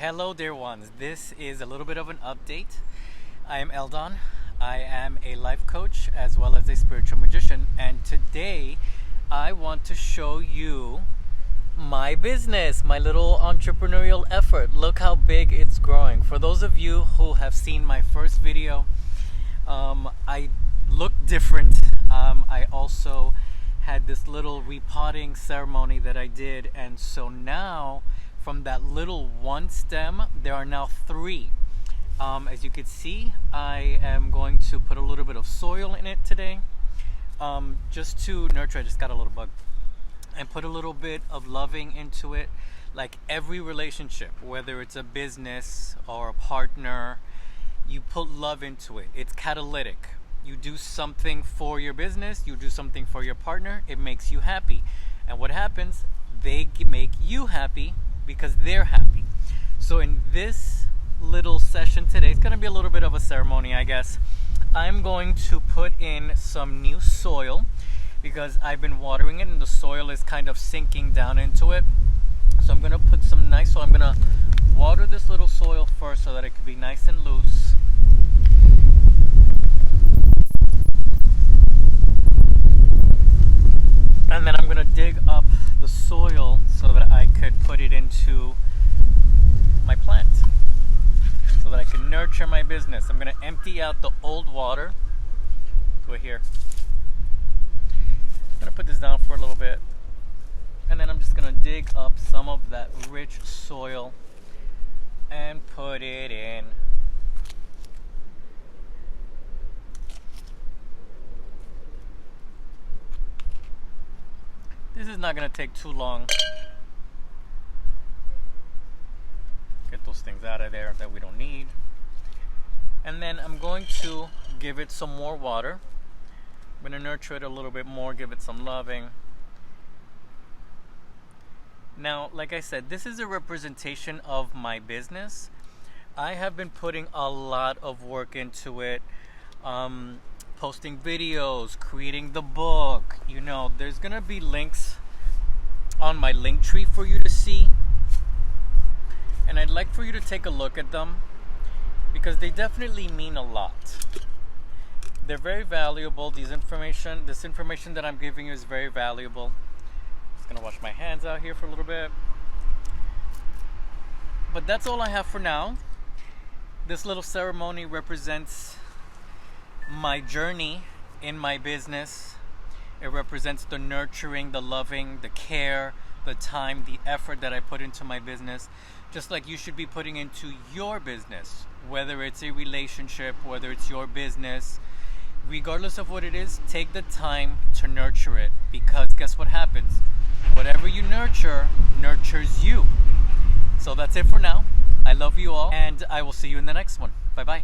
Hello, dear ones. This is a little bit of an update. I am Eldon. I am a life coach as well as a spiritual magician, and today I want to show you my business, my little entrepreneurial effort. Look how big it's growing. For those of you who have seen my first video, I look different. I also had this little repotting ceremony that I did, and so now from that little one stem there are now three. As you can see, I am going to put a little bit of soil in it today, just to nurture. I just got a little bug, and put a little bit of loving into it. Like every relationship, whether it's a business or a partner, you put love into it. It's catalytic. You do something for your business, you do something for your partner, it makes you happy. And what happens? They make you happy because they're happy. So in this little session today, it's going to be a little bit of a ceremony, I guess. I'm going to put in some new soil because I've been watering it and the soil is kind of sinking down into it. So I'm going to put some nice soil. I'm going to water this little soil first so that it can be nice and loose. And then I'm going to dig up the soil so that I could put it into my plant, so that I can nurture my business. I'm going to empty out the old water. Do it here. I'm going to put this down for a little bit. And then I'm just going to dig up some of that rich soil and put it in. This is not going to take too long. Get those things out of there that we don't need. And then I'm going to give it some more water. I'm going to nurture it a little bit more, give it some loving. Now, like I said, this is a representation of my business. I have been putting a lot of work into it. Posting videos, creating the book. You know, there's gonna be links on my link tree for you to see, and I'd like for you to take a look at them because they definitely mean a lot. They're very valuable. This information that I'm giving you is very valuable. Just gonna wash my hands out here for a little bit. But that's all I have for now. This little ceremony represents my journey in my business. It represents the nurturing, the loving, the care, the time, the effort that I put into my business, just like you should be putting into your business, whether it's a relationship, whether it's your business. Regardless of what it is, take the time to nurture it, because guess what happens? Whatever you nurture nurtures you. So that's it for now. I love you all, and I will see you in the next one. Bye bye.